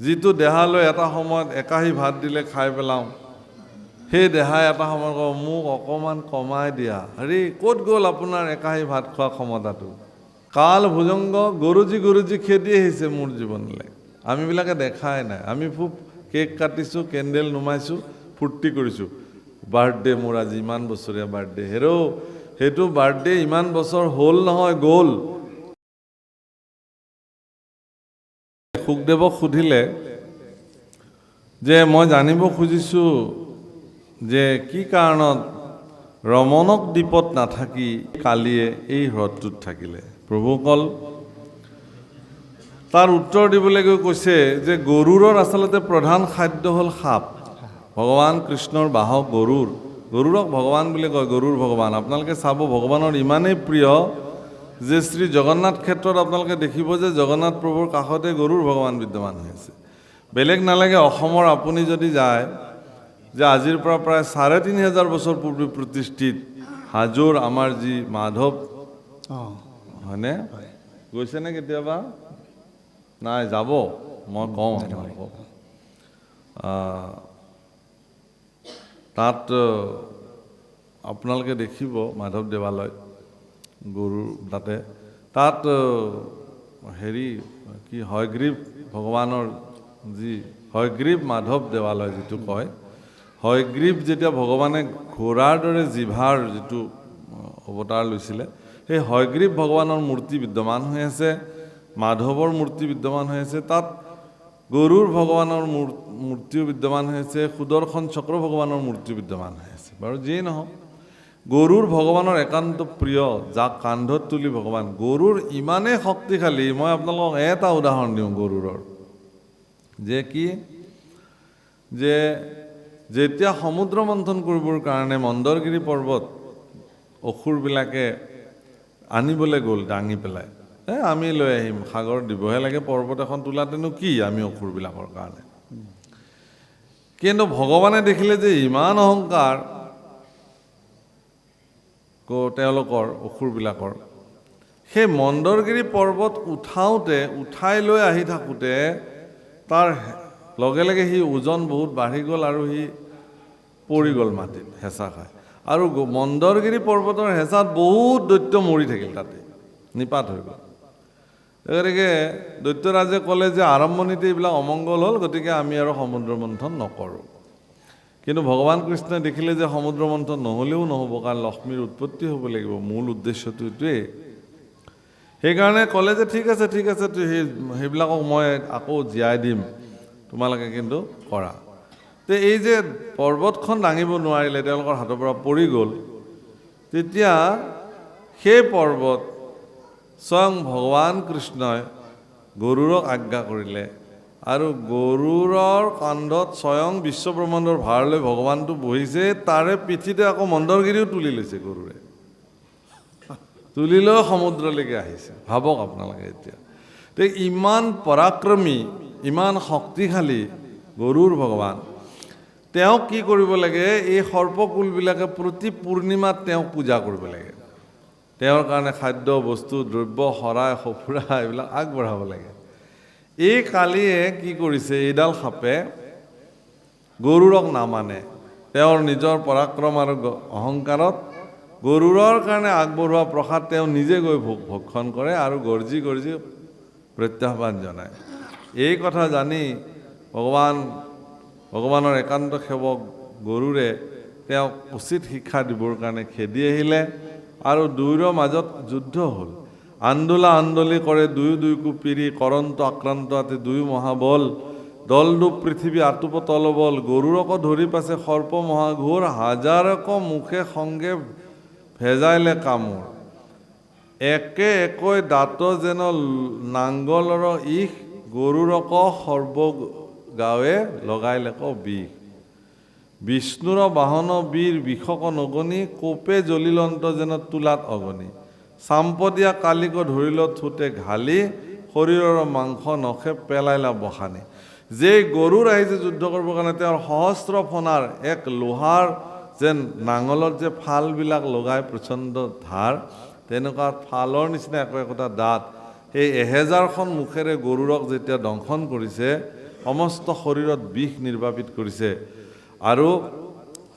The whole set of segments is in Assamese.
যিটো দেহালৈ এটা সময়ত একাহী ভাত দিলে খাই পেলাওঁ, সেই দেহাই এটা সময়ত কওঁ মোক অকণমান কমাই দিয়া। হেৰি ক'ত গ'ল আপোনাৰ একাহী ভাত খোৱা ক্ষমতাটো? কাল ভুজংগ গুৰুজী খেদি আহিছে মোৰ জীৱনলৈ। আমিবিলাকে দেখাই নাই। আমি খুব কেক কাটিছোঁ, কেণ্ডেল নুমাইছোঁ, ফূৰ্তি কৰিছোঁ। বাৰ্থডে মোৰ আজি ইমান বছৰীয়া বাৰ্থডে। সেইটো বাৰ্থডে ইমান বছৰ হ'ল নহয়, গ'ল। সুখদেৱক সুধিলে যে মই জানিব খুজিছোঁ যে কি কাৰণত ৰমণক দ্বীপত নাথাকি কালিয়ে এই হ্ৰদটোত থাকিলে। প্ৰভু কল তাৰ উত্তৰ দিবলৈ গৈ কৈছে যে গৰুৰৰ আচলতে প্ৰধান খাদ্য হ'ল সাপ। ভগৱান কৃষ্ণৰ বাহক গৰুৰক ভগৱান বুলি কয়, গৰুৰ ভগৱান। আপোনালোকে চাব ভগৱানৰ ইমানেই প্ৰিয় যে শ্ৰী জগন্নাথ ক্ষেত্ৰত আপোনালোকে দেখিব যে জগন্নাথ প্ৰভুৰ কাষতে গৰুৰ ভগৱান বিদ্যমান হৈ আছে। বেলেগ নালাগে, অসমৰ আপুনি যদি যায় যে আজিৰ পৰা প্ৰায় ৩৫০০ বছৰ পূৰ্বে প্ৰতিষ্ঠিত হাজোৰ আমাৰ যি মাধৱ, হয়নে? গৈছেনে কেতিয়াবা? নাই, যাব, মই কওঁ আপোনালোকক। তাত আপোনালোকে দেখিব মাধৱ দেৱালয়, গৰুৰ তাত হেৰি কি হয়গ্ৰীৱ ভগৱানৰ যি হয়গ্ৰীৱ মাধৱ দেৱালয় যিটো কয়, হয়গ্ৰীৱ যেতিয়া ভগৱানে ঘোঁৰাৰ দৰে জিভাৰ যিটো অৱতাৰ লৈছিলে, সেই হয়গ্ৰীৱ ভগৱানৰ মূৰ্তি বিদ্যমান হৈ আছে, মাধৱৰ মূৰ্তি বিদ্যমান হৈ আছে, তাত গৰুৰ ভগৱানৰ মূৰ্তিও বিদ্যমান হৈ আছে, সুদৰ্শন চক্ৰ ভগৱানৰ মূৰ্তি বিদ্যমান হৈ আছে। বাৰু যিয়েই নহওক, গৰুৰ ভগৱানৰ একান্ত প্ৰিয়, যাক কান্ধত তুলি ভগৱান। গৰুৰ ইমানেই শক্তিশালী, মই আপোনালোকক এটা উদাহৰণ দিওঁ গৰুৰৰ, যে কি যে যেতিয়া সমুদ্ৰ মন্থন কৰিবৰ কাৰণে মন্দৰগিৰি পৰ্বত অসুৰবিলাকে আনিবলৈ গ'ল দাঙি পেলাই, আমি লৈ আহিম, সাগৰ দিবহে লাগে, পৰ্বত এখন তোলাতেনো কি আমি অসুৰবিলাকৰ কাৰণে। কিন্তু ভগৱানে দেখিলে যে ইমান অহংকাৰ তেওঁলোকৰ অসুৰবিলাকৰ, সেই মন্দৰগিৰি পৰ্বত উঠাই লৈ আহি থাকোঁতে তাৰ লগে লগে সি ওজন বহুত বাঢ়ি গ'ল আৰু সি পৰি গ'ল মাটিত হেঁচা খাই। আৰু মন্দৰগিৰি পৰ্বতৰ হেঁচাত বহুত দৈত্য মৰি থাকিল, তাতে নিপাত হৈ গ'ল। গতিকে দৈত্যৰাজে ক'লে যে আৰম্ভণিতে এইবিলাক অমংগল হ'ল, গতিকে আমি আৰু সমুদ্ৰ মন্থন নকৰোঁ। কিন্তু ভগৱান কৃষ্ণই দেখিলে যে সমুদ্ৰ মন্থন নহ'লেও নহ'ব, কাৰণ লক্ষ্মীৰ উৎপত্তি হ'ব লাগিব, মূল উদ্দেশ্যটো এইটোৱেই। সেইকাৰণে ক'লে যে ঠিক আছে সেইবিলাকক মই আকৌ জীয়াই দিম, তোমালোকে কিন্তু কৰা। এই যে পৰ্বতখন দাঙিব নোৱাৰিলে, তেওঁলোকৰ হাতৰ পৰা পৰি গ'ল, তেতিয়া সেই পৰ্বত স্বয়ং ভগৱান কৃষ্ণই গৰুৰক আজ্ঞা কৰিলে, আৰু গৰুৰৰ কান্ধত স্বয়ং বিশ্বব্ৰহ্মাণ্ডৰ ভাৰ লৈ ভগৱানটো বহিছে, তাৰে পিঠিতে আকৌ মন্দৰগিৰিও তুলি লৈছে গৰুৰে, তুলি লৈ সমুদ্ৰলৈকে আহিছে। ভাবক আপোনালোকে এতিয়া, ইমান পৰাক্ৰমী, ইমান শক্তিশালী গৰুৰ ভগৱান, তেওঁক কি কৰিব লাগে, এই সৰ্পকুলবিলাকে প্ৰতি পূৰ্ণিমাত তেওঁক পূজা কৰিব লাগে। তেওঁৰ কাৰণে খাদ্য বস্তু দ্ৰব্য শৰাই সঁফুৰা এইবিলাক আগবঢ়াব লাগে। এই কালিয়ে কি কৰিছে, এইডাল সাপে গৰুৰক নামানে, তেওঁৰ নিজৰ পৰাক্ৰম আৰু অহংকাৰত গৰুৰৰ কাৰণে আগবঢ়োৱা প্ৰসাদ তেওঁ নিজে গৈ ভক্ষণ কৰে আৰু গৰ্জি প্ৰত্যাহ্বান জনায়। এই কথা জানি ভগৱানৰ একান্ত সেৱক গৰুৰে তেওঁক উচিত শিক্ষা দিবৰ কাৰণে খেদি আহিলে, আৰু দুয়োৰে মাজত যুদ্ধ হ'ল। আন্দোলি কৰে দুয়োকো পিৰি, কৰন্ত আক্ৰান্ত আতে দুয়ো মহাবল, দলডুব পৃথিৱী আতুপ তলবল, গৰুৰকো ধৰি পাছে সৰ্প মহাঘোৰ, হাজাৰক মুখে সংগে ভেজাইলে কামোৰ, একৈ দাঁত যেন নাংগলৰ ইষ, গৰুৰক সৰ্ব গাঁৱে লগাইলেক বিষ, বিষ্ণুৰ বাহন বীৰ বিষক নগনি, কোপে জ্বলিলন্ত যেন তোলাত অগনি, চাম্পদীয়া কালিক ধৰিল থোতে ঘালি, শৰীৰৰ মাংস নখে পেলাইলা বসানি। যে গৰুৰ আহিছে যুদ্ধ কৰিবৰ কাৰণে, তেওঁৰ সহস্ৰ ফণাৰ এক লোহাৰ যেন নাঙলত যে ফালবিলাক লগাই প্ৰচণ্ড ধাৰ, তেনেকুৱা ফালৰ নিচিনা একোটা দাঁত, সেই 1000খন মুখেৰে গৰুৰক যেতিয়া দংশন কৰিছে, সমস্ত শৰীৰত বিষ নিৰ্বাপিত কৰিছে আৰু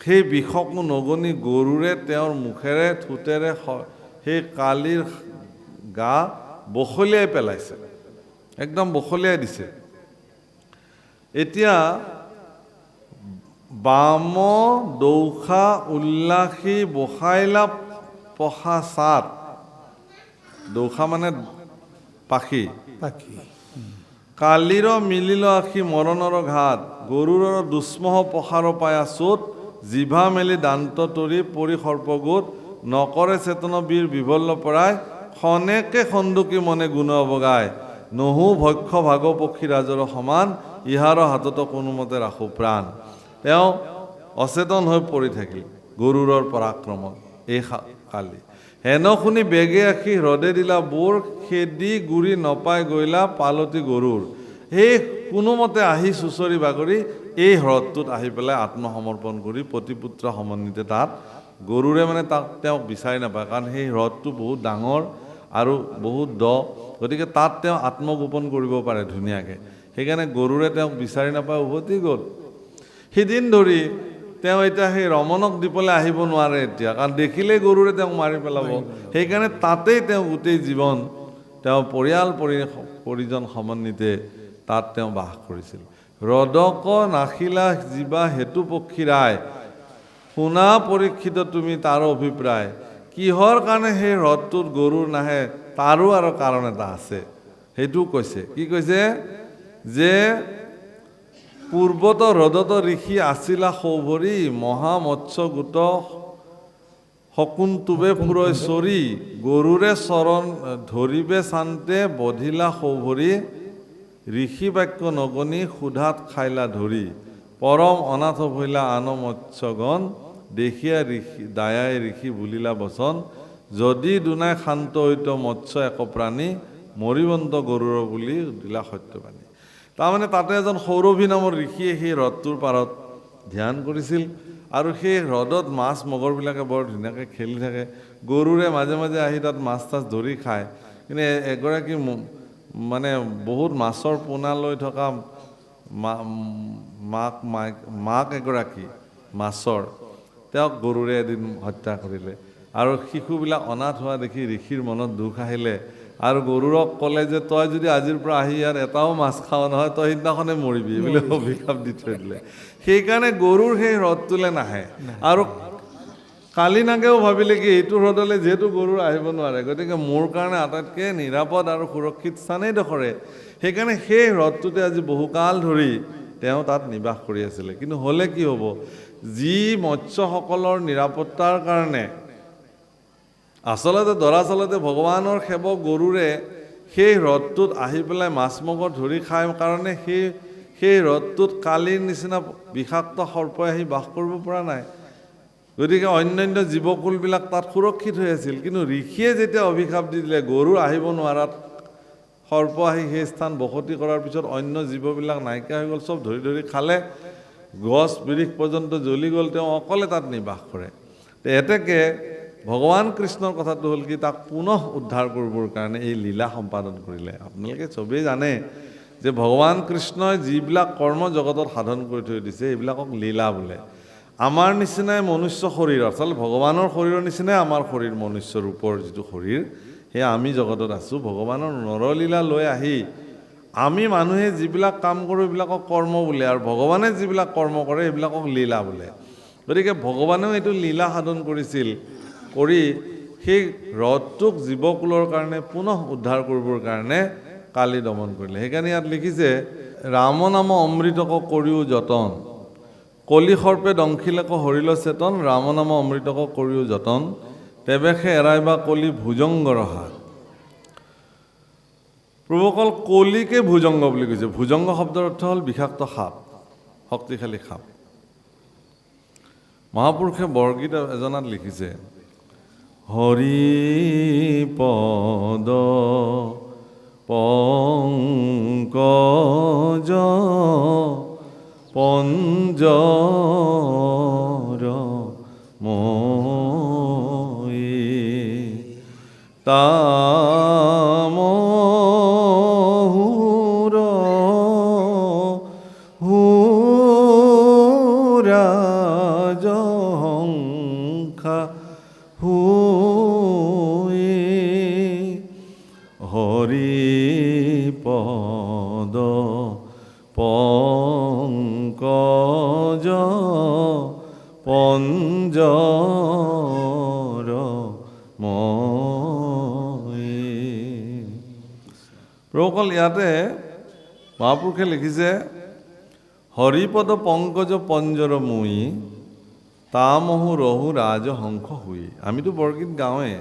সেই বিষকো নগনি গৰুৰে তেওঁৰ মুখেৰে ঠোঁটেৰে সেই কালিৰ গা বখলিয়াই পেলাইছে, একদম বখলিয়াই দিছে। এতিয়া বাম দৌখা উল্লাসী বসাইলা পশা চাত, দৌখা মানে পাখি, কালিৰ মিলিল আখি মৰণৰ ঘাট, গৰুৰ দুষ্মহ পসাৰ পায়া চোত, জিভা মেলি দান্ত তৰি পৰি সৰ্পগোট, নকৰে চেতন বীৰ বিভল্ল পৰাই, খনেকে খন্দুকি মনে গুণ অৱগায়, নহু ভক্ষ ভাগ পক্ষী ৰাজৰ সমান, ইহাৰ হাতত কোনোমতে ৰাখো প্ৰাণ। তেওঁ অচেতন হৈ পৰি থাকিল গৰুৰৰ পৰাক্ৰমত। এই কালি হেন শুনি বেগে আখি হ্ৰদে দিলা বোৰ, খেদি গুৰি নপাই গৈলা পালতি গৰুৰ। সেই কোনোমতে আহি চুচৰি বাগৰি এই হ্ৰদটোত আহি পেলাই আত্মসমৰ্পণ কৰি প্ৰতিপুত্ৰ সমন্বিতে তাত গৰুৰে মানে তাক তেওঁক বিচাৰি নাপায়, কাৰণ সেই হ্ৰদটো বহুত ডাঙৰ আৰু বহুত দ, গতিকে তাত তেওঁ আত্মগোপন কৰিব পাৰে ধুনীয়াকৈ। সেইকাৰণে গৰুৰে তেওঁক বিচাৰি নাপায় উভতি গ'ল। সিদিন ধৰি তেওঁ এতিয়া সেই ৰমণক দ্বীপলৈ আহিব নোৱাৰে এতিয়া, কাৰণ দেখিলেই গৰুৰে তেওঁক মাৰি পেলাব। সেইকাৰণে তাতেই তেওঁ গোটেই জীৱন তেওঁ পৰিজন সমন্বিতে তাত তেওঁ বাস কৰিছিল। হ্ৰদক নাখিলা জীৱা হেতু পক্ষী ৰায়, শুনা পৰীক্ষিত তুমি তাৰ অভিপ্ৰায়। কিহৰ কাৰণে সেই হ্ৰদটোত গৰু নাহে তাৰো আৰু কাৰণ এটা আছে, সেইটোও কৈছে। কি কৈছে? যে পূৰ্বত হ্ৰদত ঋষি আছিলা সৌভৰি, মহামৎস্য গোট শকুন্তৱে ফুৰৈ চৰি, গৰুৰে চৰণ ধৰিবে চান্তে বধিলা সৌভৰি, ঋষি বাক্য নগনি সুধাত খাইলা ধৰি, পৰম অনাথ ভৈলা আন মৎস্যগণ, দেখিয়া ঋষি দায়াই ঋষি বুলিলা বচন, যদি দুনাই শান্ত হৈত মৎস্য এক প্ৰাণী, মৰিবন্ত গৰুৰ বুলি দিলা সত্যবাণী। তাৰমানে তাতে এজন সৌৰভী নামৰ ঋষিয়ে সেই হ্ৰদটোৰ পাৰত ধ্যান কৰিছিল আৰু সেই হ্ৰদত মাছ মগৰবিলাকে বৰ ধুনীয়াকৈ খেলি থাকে, গৰুৰে মাজে মাজে আহি তাত মাছ তাছ ধৰি খায়। কিন্তু এগৰাকী মানে বহুত মাছৰ পোনা লৈ থকা মাক এগৰাকী মাছৰ, তেওঁক গৰুৰে এদিন হত্যা কৰিলে আৰু শিশুবিলাক অনাথ হোৱা দেখি ঋষিৰ মনত দুখ আহিলে আৰু গৰুৰক ক'লে যে তই যদি আজিৰ পৰা আহি ইয়াত এটাও মাছ খাৱ নহয়, তই সিদিনাখনে মৰিবি বুলি অভিশাপ দি থৈ দিলে। সেইকাৰণে গৰুৰ সেই হ্ৰদটোলৈ নাহে। আৰু কালিনাগেও ভাবিলে কি এইটো হ্ৰদলৈ যিহেতু গৰু আহিব নোৱাৰে, গতিকে মোৰ কাৰণে আটাইতকৈ নিৰাপদ আৰু সুৰক্ষিত স্থানেই ডোখৰে। সেইকাৰণে সেই হ্ৰদটোতে আজি বহুকাল ধৰি তেওঁ তাত নিবাস কৰি আছিলে। কিন্তু হ'লে কি হ'ব, যি মৎস্যসকলৰ নিৰাপত্তাৰ কাৰণে আচলতে দৰাচলতে ভগৱানৰ সেৱক গৰুৰে সেই হ্ৰদটোত আহি পেলাই মাছ মগৰ ধৰি খায় কাৰণে সেই হ্ৰদটোত কালিৰ নিচিনা বিষাক্ত সৰ্পই আহি বাস কৰিব পৰা নাই। গতিকে অন্যান্য জীৱকুলবিলাক তাত সুৰক্ষিত হৈ আছিল। কিন্তু ঋষিয়ে যেতিয়া অভিশাপ দি দিলে গৰু আহিব নোৱাৰাত, সৰ্প আহি সেই স্থান বসতি কৰাৰ পিছত অন্য জীৱবিলাক নাইকিয়া হৈ গ'ল, চব ধৰি ধৰি খালে, গছ বিৰিখ পৰ্যন্ত জ্বলি গ'ল, তেওঁ অকলে তাত নিবাস কৰে। এতেকে ভগৱান কৃষ্ণৰ কথাটো হ'ল কি, তাক পুনঃ উদ্ধাৰ কৰিবৰ কাৰণে এই লীলা সম্পাদন কৰিলে। আপোনালোকে চবেই জানে যে ভগৱান কৃষ্ণই যিবিলাক কৰ্ম জগতত সাধন কৰি থৈ দিছে এইবিলাকক লীলা বোলে। আমাৰ নিচিনাই মনুষ্য শৰীৰ, আচলতে ভগৱানৰ শৰীৰৰ নিচিনাই আমাৰ শৰীৰ, মনুষ্য ৰূপৰ যিটো শৰীৰ, সেয়া আমি জগতত আছোঁ। ভগৱানৰ নৰলীলা লৈ আহি আমি মানুহে যিবিলাক কাম কৰোঁ এইবিলাকক কৰ্ম বোলে, আৰু ভগৱানে যিবিলাক কৰ্ম কৰে এইবিলাকক লীলা বোলে। গতিকে ভগৱানেও এইটো লীলা সাধন কৰিছিল, কৰি সেই হ্ৰদটোক জীৱকুলৰ কাৰণে পুনঃ উদ্ধাৰ কৰিবৰ কাৰণে কালি দমন কৰিলে। সেইকাৰণে ইয়াত লিখিছে, ৰাম নাম অমৃতক কৰিও যতন, কলি সৰ্পে দংশিলেক হৰিল চেতন, ৰাম নাম অমৃতক কৰিও যতন, তেৱেশে এৰাইবা কলি ভুজংগ ৰহা। প্ৰভুসকল কলিকে ভুজংগ বুলি কৈছে। ভুজংগ শব্দৰ অৰ্থ হ'ল বিষাক্ত সাপ, শক্তিশালী সাপ। মহাপুৰুষে বৰগীত এজনাত লিখিছে, হৰিপদ পংকজ পঞ্জৰ ময়ে, তামহুৰ ৰাজহংসা হুই হৰিপদ পঙ্কজ পঞ্জৰ প্ৰভুসকল ইয়াতে মহাপুৰুষে লিখিছে হৰিপদ পংকজ পঞ্জৰ মুই তামহু ৰহু ৰাজহংস হুই। আমিতো বৰগীত গাওঁৱে।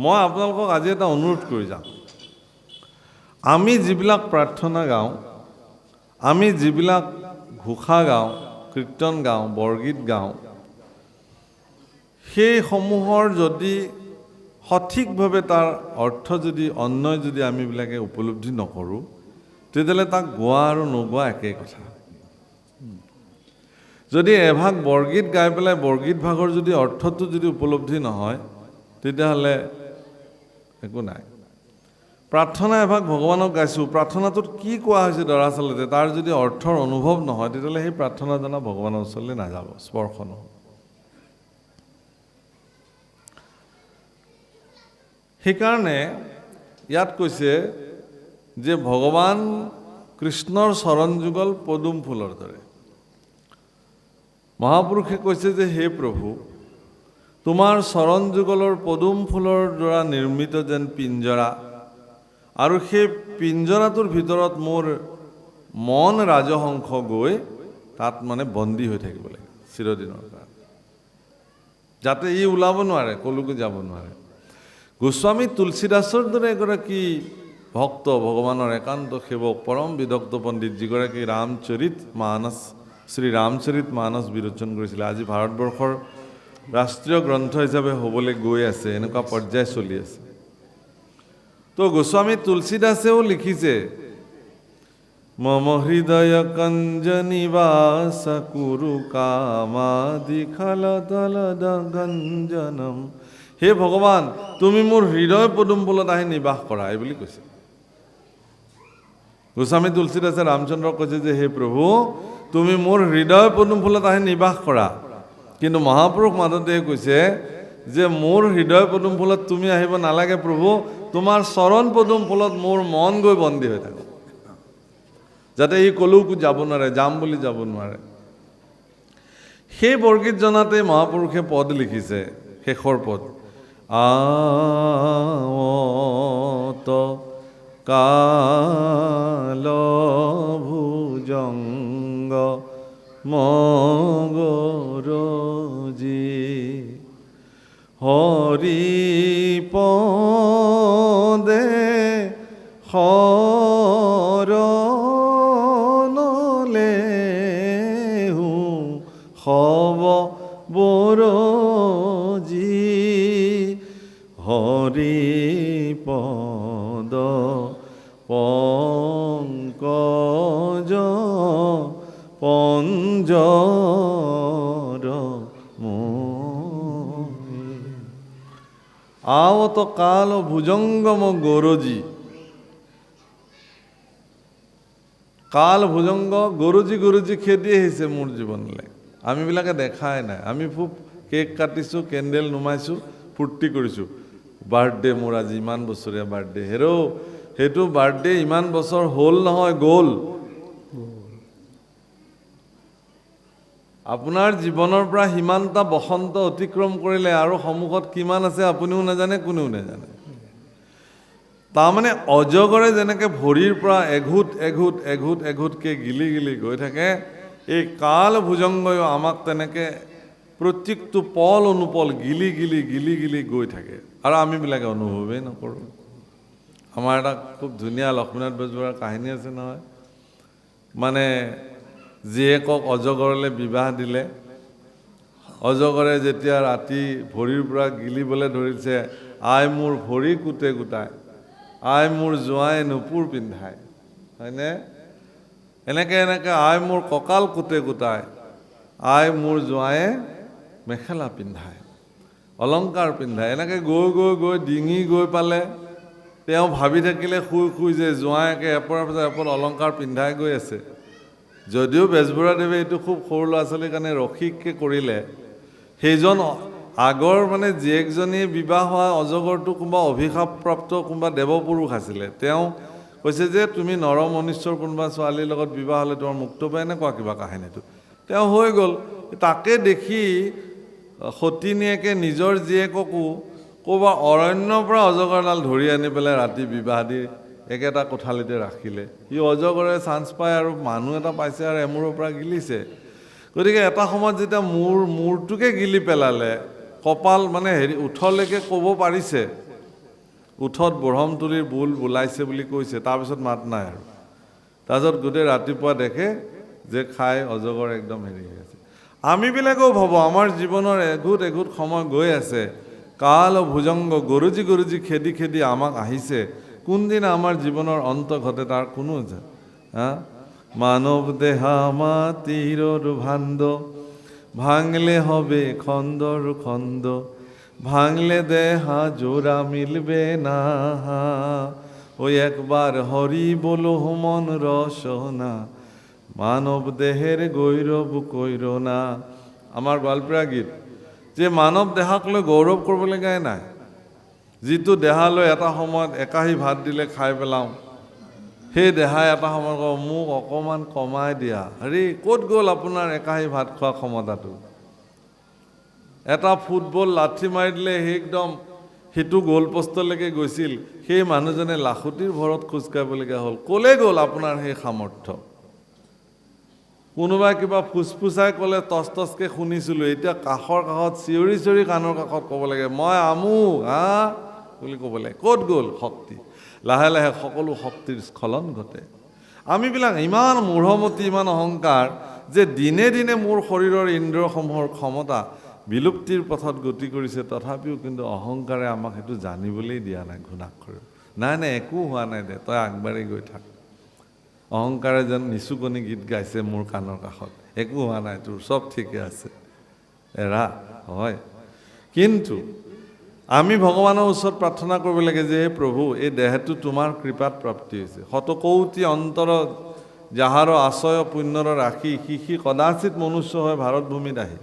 মই আপোনালোকক আজি এটা অনুৰোধ কৰি যাম। আমি যিবিলাক প্ৰাৰ্থনা গাওঁ, আমি যিবিলাক ঘোষা গাওঁ, কীৰ্তন গাওঁ, বৰগীত গাওঁ, সেইসমূহৰ যদি সঠিকভাৱে তাৰ অৰ্থ যদি অন্যয় যদি আমিবিলাকে উপলব্ধি নকৰোঁ, তেতিয়াহ'লে তাক গোৱা আৰু নোগোৱা একেই কথা। যদি এভাগ বৰগীত গাই পেলাই বৰগীত ভাগৰ যদি অৰ্থটো যদি উপলব্ধি নহয়, তেতিয়াহ'লে একো নাই। প্ৰাৰ্থনা এভাগ ভগৱানক গাইছোঁ, প্ৰাৰ্থনাটোত কি কোৱা হৈছে দৰাচলতে তাৰ যদি অৰ্থৰ অনুভৱ নহয়, তেতিয়াহ'লে সেই প্ৰাৰ্থনা জনা ভগৱানৰ ওচৰলৈ নাযাব, স্পৰ্শ নহয়। সেইকাৰণে ইয়াত কৈছে যে ভগৱান কৃষ্ণৰ চৰণ যুগল পদুম ফুলৰ দৰে। মহাপুৰুষে কৈছে যে হে প্ৰভু, তোমাৰ চৰণ যুগলৰ পদুম ফুলৰ দ্বাৰা নিৰ্মিত যেন পিঞ্জৰা, আৰু সেই পিঞ্জৰাটোৰ ভিতৰত মোৰ মন ৰাজহংস গৈ তাত মানে বন্দী হৈ থাকিব লাগে চিৰদিনৰ কাৰণে, যাতে ই ওলাব নোৱাৰে, কলৈকো যাব নোৱাৰে। গোস্বামী তুলসীদাসৰ দৰে এগৰাকী ভক্ত, ভগৱানৰ একান্ত সেৱক, পৰম বিদগ্ধ পণ্ডিত, যিগৰাকী শ্ৰী ৰামচৰিত মানস বিৰোচন কৰিছিলে, আজি ভাৰতবৰ্ষৰ ৰাষ্ট্ৰীয় গ্ৰন্থ হিচাপে হ'বলৈ গৈ আছে, এনেকুৱা পৰ্যায় চলি আছে। তো গোস্বামী তুলসীদাসেও লিখিছে মম হৃদয় কঞ্জ নিবাস কুৰু কামাদি খালদলদ গঞ্জনম। হে ভগৱান, তুমি মোৰ হৃদয় পদুম ফুলত আহি নিবাস কৰা, এই বুলি কৈছে। গোস্বামী তুলসীদাসে ৰামচন্দ্ৰক কৈছে যে হে প্ৰভু, তুমি মোৰ হৃদয় পদুম ফুলত আহি নিবাস কৰা। কিন্তু মহাপুৰুষ মাধৱদেৱে কৈছে যে মোৰ হৃদয় পদুম ফুলত তুমি আহিব নালাগে প্ৰভু, তোমাৰ চৰণ পদুম ফুলত মোৰ মন গৈ বন্দী হৈ থাকে, যাতে ই কলৈকো যাব নোৱাৰে, যাম বুলি যাব নোৱাৰে। সেই বৰগীত জনাতে মহাপুৰুষে পদ লিখিছে, শেষৰ পদ আৱত কাল ভুজংগ মগৰজি হৰিপদে শৰণলে হব বৰজি হৰিপদ পংকজ পঞ্জৰ আৱত কাল ভুজংগম গৰজি। কাল ভুজংগ গৰুজি গৰুজি খেদি আহিছে মোৰ জীৱনলৈ, আমিবিলাকে দেখাই নাই। আমি খুব কেক কাটিছোঁ, কেণ্ডেল নুমাইছোঁ, ফূৰ্তি কৰিছোঁ, বাৰ্থডে মোৰ আজি ইমান বছৰীয়া বাৰ্থডে। সেইটো বাৰ্থডে ইমান বছৰ হ'ল নহয়, গ'ল। আপোনাৰ জীৱনৰ পৰা সিমানটা বসন্ত অতিক্ৰম কৰিলে, আৰু সন্মুখত কিমান আছে আপুনিও নাজানে, কোনেও নাজানে। তাৰমানে অজগৰে যেনেকৈ ভৰিৰ পৰা এঘোট এঘোট এঘোট এঘোটকৈ গিলি গিলি গৈ থাকে, এই কাল ভুজংগয়ো আমাক তেনেকৈ প্ৰত্যেকটো পল অনুপল গিলি গিলি গিলি গিলি গৈ থাকে, আৰু আমিবিলাকে অনুভৱেই নকৰোঁ। আমাৰ এটা খুব ধুনীয়া লক্ষ্মীনাথ বেজবৰুৱাৰ কাহিনী আছে নহয়, মানে জীয়েকক অজগৰলৈ বিবাহ দিলে, অজগৰে যেতিয়া ৰাতি ভৰিৰ পৰা গিলিবলৈ ধৰিছে, আই মোৰ ভৰি কুটে কুটাই, আই মোৰ জোঁৱাই নুপুৰ পিন্ধাই, হয়নে? এনেকৈ এনেকৈ আই মোৰ কঁকাল কুটে কুটাই, আই মোৰ জোঁৱায়ে মেখেলা পিন্ধাই, অলংকাৰ পিন্ধাই, এনেকৈ গৈ গৈ গৈ ডিঙি গৈ পালে। তেওঁ ভাবি থাকিলে শুই শুই যে জোঁৱায়েকে এপৰৰ পিছত এপৰ অলংকাৰ পিন্ধাই গৈ আছে, যদিও বেজবৰুৱাদেৱে এইটো খুব সৰু ল'ৰা ছোৱালীৰ কাৰণে ৰসিককৈ কৰিলে, সেইজন আগৰ মানে জীয়েকজনী বিবাহ হোৱা অজগৰটো কোনোবা অভিশাপপ্ৰাপ্ত কোনোবা দেৱপুৰুষ আছিলে। তেওঁ কৈছে যে তুমি নৰ মনুষ্যৰ কোনোবা ছোৱালীৰ লগত বিবাহ হ'লে তোমাৰ মুক্ত পায়, এনেকুৱা কিবা কাহিনীটো। তেওঁ হৈ গ'ল। তাকে দেখি সতিনীয়েকে নিজৰ জীয়েককো ক'ৰবাৰ অৰণ্যৰ পৰা অজগৰডাল ধৰি আনি পেলাই ৰাতি বিবাহ দি একেটা কোঠালিতে ৰাখিলে। সি অজগৰে চান্স পায় আৰু মানুহ এটা পাইছে আৰু এমূৰৰ পৰা গিলিছে। গতিকে এটা সময়ত যেতিয়া মূৰটোকে গিলি পেলালে, কপাল মানে ওঠলৈকে ক'ব পাৰিছে, ওঠত ব্ৰহ্মতুলিৰ বোল বোলাইছে বুলি কৈছে, তাৰপিছত মাত নাই আৰু। তাৰপিছত গোটেই ৰাতিপুৱা দেখে যে খাই অজগৰ একদম হৈ আছে। আমিবিলাকেও ভাবোঁ আমাৰ জীৱনৰ এঘোট সময় গৈ আছে, কাল ভুজংগ গৰুজি গৰুজি খেদি খেদি আমাক আহিছে, কোনদিনা আমাৰ জীৱনৰ অন্ত ঘটে তাৰ কোনো মানৱ দেহা মাটিৰ ভাণ্ড, ভাঙলে হবে খন্দর খন্দ, ভাঙলে দেহা জোড়া মিলবে না, ওই একবার হরি বলো মন রসনা, মানৱ দেহেৰ গৌৰৱ কইৰ না। আমাৰ গোৱালপৰীয়া গীত যে মানৱ দেহাক লৈ গৌৰৱ কৰিবলগীয়া নাই। যিটো দেহালৈ এটা সময়ত একাহী ভাত দিলে খাই পেলাওঁ, সেই দেহাই এটা সময়ত কওঁ মোক অকণমান কমাই দিয়া। হেৰি ক'ত গ'ল আপোনাৰ একাহী ভাত খোৱা ক্ষমতাটো? এটা ফুটবল লাঠি মাৰি দিলে সেই একদম সিটো গ'ল পষ্টলৈকে গৈছিল, সেই মানুহজনে লাখুটিৰ ভৰত খোজকাঢ়িবলগীয়া হ'ল। ক'লৈ গ'ল আপোনাৰ সেই সামৰ্থ্য? কোনোবাই কিবা ফুচফুচাই ক'লে টচকৈ শুনিছিলোঁ, এতিয়া কাষত চিঞৰি চিঞৰি কাণৰ কাষত ক'ব লাগে মই আমুক বুলি ক'ব লাগে। ক'ত গ'ল শক্তি? লাহে লাহে সকলো শক্তিৰ স্খলন ঘটে। আমিবিলাক ইমান মূঢ়মতি, ইমান অহংকাৰ যে দিনে দিনে মোৰ শৰীৰৰ ইন্দ্ৰিয়সমূহৰ ক্ষমতা বিলুপ্তিৰ পথত গতি কৰিছে। তথাপিও কিন্তু অহংকাৰে আমাক সেইটো জানিবলৈ দিয়া নাই। ঘুণাক্ষৰে নাই একো হোৱা নাই দে, তই আগবাঢ়ি গৈ থাক। অহংকাৰে যেন নিচুকনি গীত গাইছে মোৰ কাণৰ কাষত, একো হোৱা নাই তোৰ, চব ঠিকে আছে, এৰা হয়। কিন্তু আমি ভগৱানৰ ওচৰত প্ৰাৰ্থনা কৰিব লাগে যে হে প্ৰভু, এই দেহটো তোমাৰ কৃপাত প্ৰাপ্তি হৈছে। শতকৌটি অন্তৰ যাহাৰ আশয় পুণ্যৰ ৰাখি, শিশি কদাচিত মনুষ্য হয় ভাৰত ভূমিত আহি।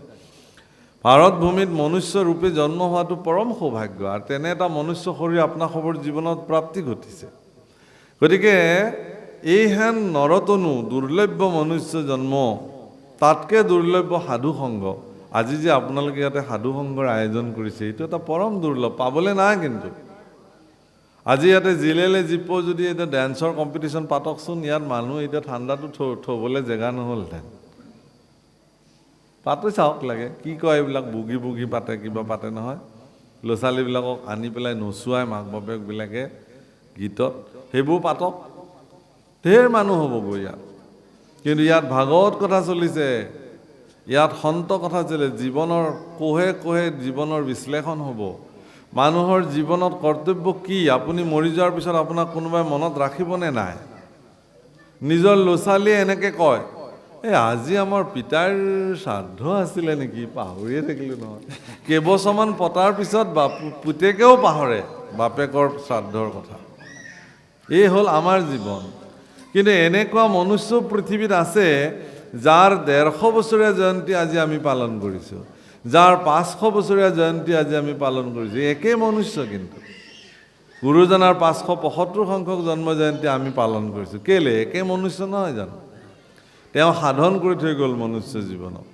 ভাৰত ভূমিত মনুষ্য ৰূপে জন্ম হোৱাটো পৰম সৌভাগ্য, আৰু তেনে এটা মনুষ্য শৰীৰ আপোনাৰ সবৰ জীৱনত প্ৰাপ্তি ঘটিছে। গতিকে এইহেন নৰতনু দুৰ্লভ্য মনুষ্য জন্ম, তাতকৈ দুৰ্লভ্য সাধু সংগ। আজি যে আপোনালোকে ইয়াতে সাধু সংগৰ আয়োজন কৰিছে, এইটো এটা পৰম দুৰ্লভ, পাবলৈ নাই। কিন্তু আজি ইয়াতে জিলেলে জীপ যদি এতিয়া ডেন্সৰ কম্পিটিশ্যন পাতকচোন, ইয়াত মানুহ এতিয়া ঠাণ্ডাটো থ'বলৈ জেগা নহ'লহেঁতেন। পাতি চাওক লাগে, কি কয় এইবিলাক বুগি বুগি পাতে, কিবা পাতে নহয়, ল'ৰা ছোৱালীবিলাকক আনি পেলাই নচুৱাই মাক বাপেকবিলাকে গীতত, সেইবোৰ পাতক, ঢেৰ মানুহ হ'বগৈ ইয়াত। কিন্তু ইয়াত ভাগৱত কথা চলিছে, ইয়াত সন্ত কথা চলে, জীৱনৰ কোহে কোহে জীৱনৰ বিশ্লেষণ হ'ব। মানুহৰ জীৱনত কৰ্তব্য কি? আপুনি মৰি যোৱাৰ পিছত আপোনাক কোনোবাই মনত ৰাখিবনে নাই? নিজৰ ল'ৰা ছোৱালীয়ে এনেকৈ কয়, আজি আমাৰ পিতাৰ শ্ৰাদ্ধ আছিলে নেকি, পাহৰিয়ে থাকিলোঁ নহয়। কেইবছৰমান পতাৰ পিছত পুতেকেও পাহৰে বাপেকৰ শ্ৰাদ্ধৰ কথা। এই হ'ল আমাৰ জীৱন। কিন্তু এনেকুৱা মনুষ্য পৃথিৱীত আছে যাৰ ১৫০ বছৰীয়া জয়ন্তী আজি আমি পালন কৰিছোঁ, যাৰ ৫০০ বছৰীয়া জয়ন্তী আজি আমি পালন কৰিছোঁ। একেই মনুষ্য, কিন্তু গুৰুজনাৰ ৫৭৫ সংখ্যক জন্ম জয়ন্তী আমি পালন কৰিছোঁ। কেলে? একে মনুষ্য নহয় জানো? তেওঁ সাধন কৰি থৈ গ'ল মনুষ্য জীৱনক।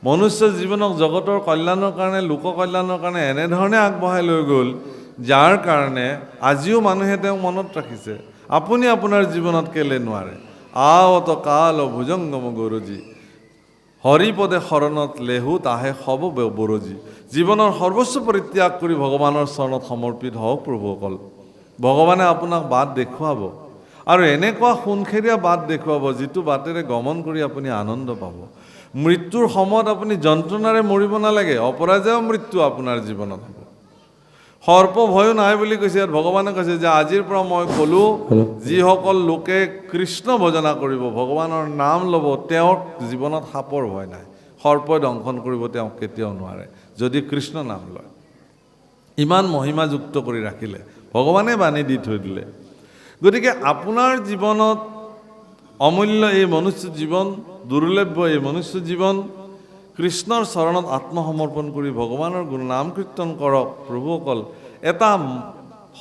মনুষ্য জীৱনক জগতৰ কল্যাণৰ কাৰণে, লোক কল্যাণৰ কাৰণে এনেধৰণে আগবঢ়াই লৈ গ'ল, যাৰ কাৰণে আজিও মানুহে তেওঁক মনত ৰাখিছে। আপুনি আপোনাৰ জীৱনত কেলে নোৱাৰে? আৱত কাল ভুজংগম গৰুজি, হৰিপদে শৰণত লেহু তাহে সব বৰজি। জীৱনৰ সৰ্বস্ব পৰিত্যাগ কৰি ভগৱানৰ চৰণত সমৰ্পিত হওক প্ৰভুসকল। ভগৱানে আপোনাক বাট দেখুৱাব, আৰু এনেকুৱা সোণখেৰীয়া বাট দেখুৱাব যিটো বাটেৰে গমন কৰি আপুনি আনন্দ পাব। মৃত্যুৰ সময়ত আপুনি যন্ত্ৰণাৰে মৰিব নালাগে, অপৰাজয় মৃত্যু আপোনাৰ জীৱনত হ'ব। সৰ্প ভয়ো নাই বুলি কৈছে। ইয়াত ভগৱানে কৈছে যে আজিৰ পৰা মই ক'লোঁ, যিসকল লোকে কৃষ্ণ ভজনা কৰিব, ভগৱানৰ নাম ল'ব, তেওঁৰ জীৱনত সাপৰ ভয় নাই, সৰ্পই দংশন কৰিব তেওঁক কেতিয়াও নোৱাৰে, যদি কৃষ্ণ নাম লয়। ইমান মহিমাযুক্ত কৰি ৰাখিলে ভগৱানে, বাণী দি থৈ দিলে। গতিকে আপোনাৰ জীৱনত অমূল্য এই মনুষ্য জীৱন দুৰ্লভ্য এই মনুষ্য জীৱন কৃষ্ণৰ চৰণত আত্মসমৰ্পণ কৰি ভগৱানৰ গুণনাম কীৰ্তন কৰক। প্ৰভুসকল, এটা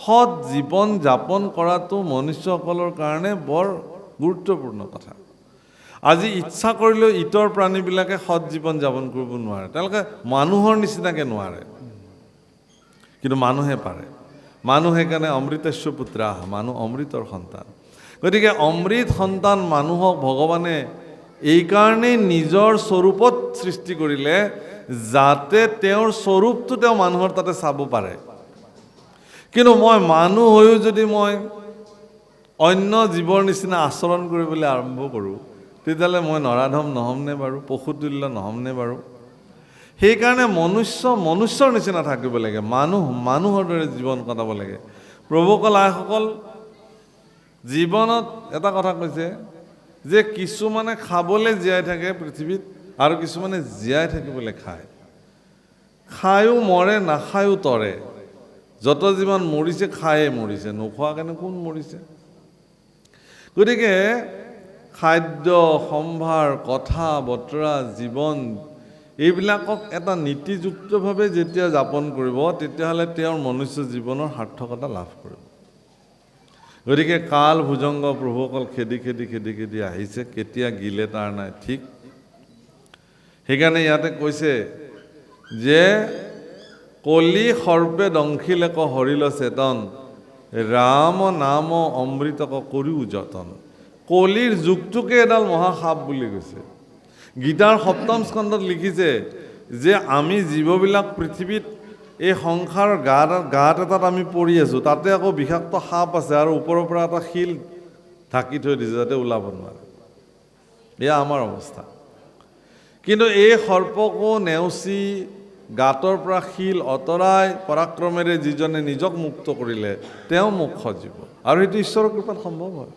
সৎ জীৱন যাপন কৰাটো মনুষ্যসকলৰ কাৰণে বৰ গুৰুত্বপূৰ্ণ কথা। আজি ইচ্ছা কৰিলেও ইতৰ প্ৰাণীবিলাকে সৎ জীৱন যাপন কৰিব নোৱাৰে, তেওঁলোকে মানুহৰ নিচিনাকৈ নোৱাৰে, কিন্তু মানুহে পাৰে। মানুহ সেইকাৰণে অমৃতস্য পুত্ৰা, মানুহ অমৃতৰ সন্তান। গতিকে অমৃত সন্তান মানুহক ভগৱানে এইকাৰণেই নিজৰ স্বৰূপত সৃষ্টি কৰিলে, যাতে তেওঁৰ স্বৰূপটো তেওঁ মানুহৰ তাতে চাব পাৰে। কিন্তু মই মানুহ হৈও যদি মই অন্য জীৱৰ নিচিনা আচৰণ কৰিবলৈ আৰম্ভ কৰোঁ, তেতিয়াহ'লে মই নৰাধম নহ'মনে বাৰু, পশুতুল্য নহ'মনে বাৰু? সেইকাৰণে মনুষ্যৰ নিচিনা থাকিব লাগে, মানুহৰ দৰে জীৱন কটাব লাগে। প্ৰভুসকল, আইসকল, জীৱনত এটা কথা কৈছে যে কিছুমানে খাবলৈ জীয়াই থাকে পৃথিৱীত, আৰু কিছুমানে জীয়াই থাকিবলৈ খায়। খায়ো মৰে, নাখায়ো তৰে। যত যিমান মৰিছে খায়ে মৰিছে, নোখোৱাকেনে কোন মৰিছে? গতিকে খাদ্য সম্ভাৰ, কথা বতৰা, জীৱন, এইবিলাকক এটা নীতিযুক্তভাৱে যেতিয়া যাপন কৰিব, তেতিয়াহ'লে তেওঁৰ মনুষ্য জীৱনৰ সাৰ্থকতা লাভ কৰিব। গতিকে কাল ভুজংগ প্ৰভুসকল খেদি খেদি খেদি খেদি আহিছে, কেতিয়া গিলে তাৰ নাই ঠিক। সেইকাৰণে ইয়াতে কৈছে যে কলি সৰ্পে দংশিলেক হৰিল চেতন, ৰাম নাম অমৃতক কৰিও যতন। কলিৰ যুগটোকে এডাল মহাসাপ বুলি কৈছে। গীতাৰ 7ম স্কন্ধত লিখিছে যে আমি জীৱবিলাক পৃথিৱীত এই সংসাৰ গাত এটাত আমি পৰি আছোঁ, তাতে আকৌ বিষাক্ত সাপ আছে, আৰু ওপৰৰ পৰা এটা শিল ঢাকি থৈ দিছে যাতে ওলাব নোৱাৰে। এয়া আমাৰ অৱস্থা। কিন্তু এই সৰ্পকো নেওচি গাঁতৰ পৰা শিল অতৰাই পৰাক্ৰমেৰে যিজনে নিজক মুক্ত কৰিলে, তেওঁ মোক্ষ জীৱ, আৰু সেইটো ঈশ্বৰৰ কৃপাত সম্ভৱ হয়।